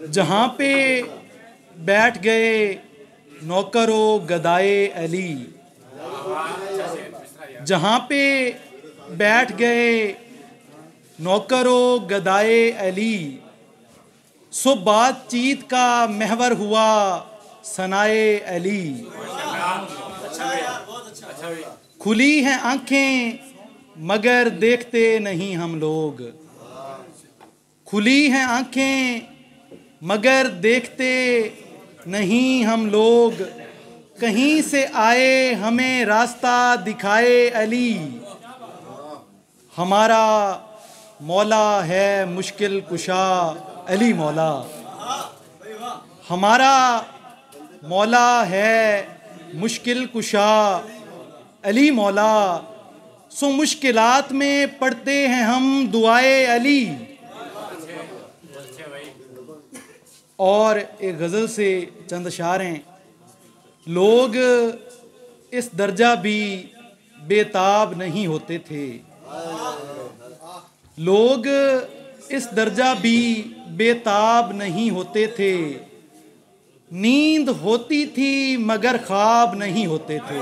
जहाँ पे बैठ गए नौकरो गदाए अली, जहाँ पे बैठ गए नौकरो गदाए अली, सो बातचीत का महवर हुआ सनाए अली। खुली हैं आंखें मगर देखते नहीं हम लोग, खुली हैं आंखें मगर देखते नहीं हम लोग। कहीं से आए हमें रास्ता दिखाए अली, हमारा मौला है मुश्किल कुशा अली मौला, हमारा मौला है मुश्किल कुशा अली मौला। सो मुश्किलात में पढ़ते हैं हम दुआए अली। और एक गज़ल से चंद अशार हैं। लोग इस दर्जा भी बेताब नहीं होते थे, लोग इस दर्जा भी बेताब नहीं होते थे। नींद होती थी मगर ख्वाब नहीं होते थे।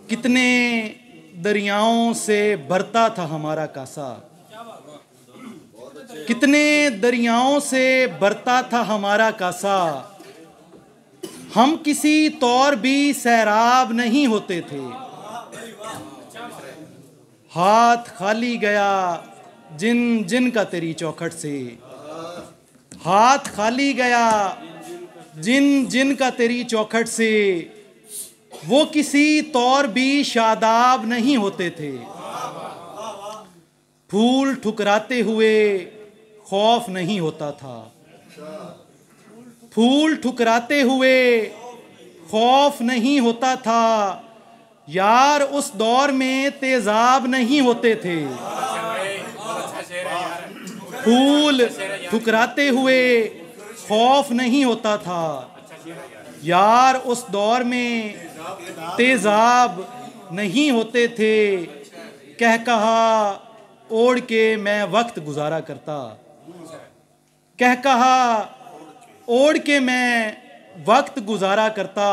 कितने दरियाओं से भरता था हमारा कासा, कितने दरियाओं से भरता था हमारा कासा। हम किसी तौर भी सैराब नहीं होते थे। हाथ खाली गया जिन जिन का तेरी चौखट से, हाथ खाली गया जिन जिन का तेरी चौखट से। वो किसी तौर भी शादाब नहीं होते थे। फूल ठुकराते हुए खौफ नहीं होता था, फूल ठुकराते हुए खौफ नहीं होता था। यार उस दौर में तेजाब नहीं होते थे। फूल ठुकराते हुए खौफ नहीं होता था। यार उस दौर में तेजाब नहीं होते थे। कह कहा ओढ़ के मैं वक्त गुजारा करता, कह कहा ओढ़ के मैं वक्त गुजारा करता।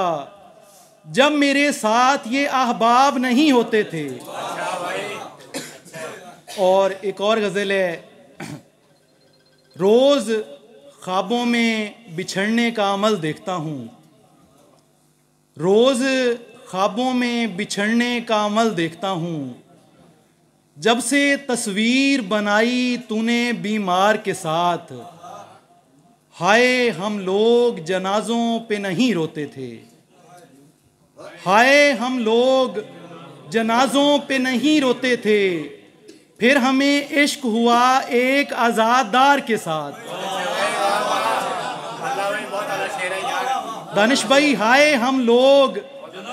जब मेरे साथ ये अहबाब नहीं होते थे। और एक और गज़ल है। रोज़ ख्वाबों में बिछड़ने का अमल देखता हूँ, रोज़ ख्वाबों में बिछड़ने का अमल देखता हूँ। जब से तस्वीर बनाई तूने बीमार के साथ, हाय हम लोग जनाजों पे नहीं रोते थे। हाय हम लोग जनाजों पे नहीं रोते थे। फिर हमें इश्क हुआ एक आज़ादार के साथ। दानिश भाई, हाय हम लोग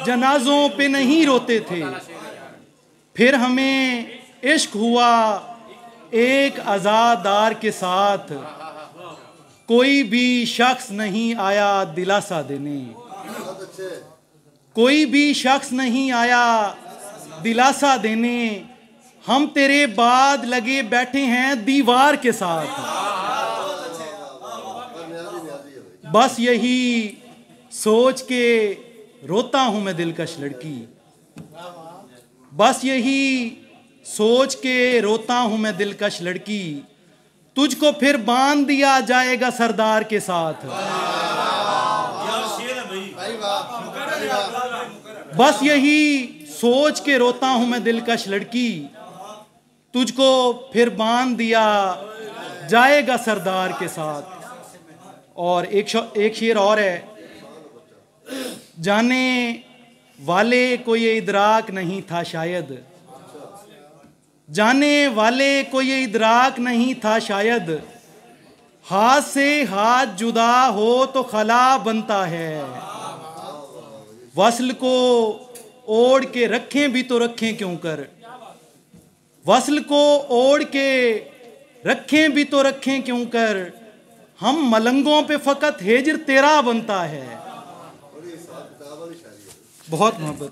जनाजों पे नहीं रोते थे। फिर हमें इश्क हुआ एक आज़ादार के साथ। कोई भी शख्स नहीं आया दिलासा देने, कोई भी शख्स नहीं आया दिलासा देने। हम तेरे बाद लगे बैठे हैं दीवार के साथ। बस यही सोच के रोता हूं मैं दिलकश लड़की, बस यही सोच के रोता हूं मैं दिलकश लड़की। तुझको फिर बांध दिया जाएगा सरदार के साथ। बस यही सोच के रोता हूं मैं दिलकश लड़की। तुझको फिर बांध दिया जाएगा सरदार के साथ। और एक शेर और है। जाने वाले को ये इदराक नहीं था शायद, जाने वाले को ये इदराक नहीं था शायद। हाथ से हाथ जुदा हो तो खला बनता है। वस्ल को ओढ़ के रखें भी तो रखें क्यों कर, वस्ल को ओढ़ के रखें भी तो रखें क्यों कर। हम मलंगों पे फकत हिज्र तेरा बनता है। बहुत मोहब्बत।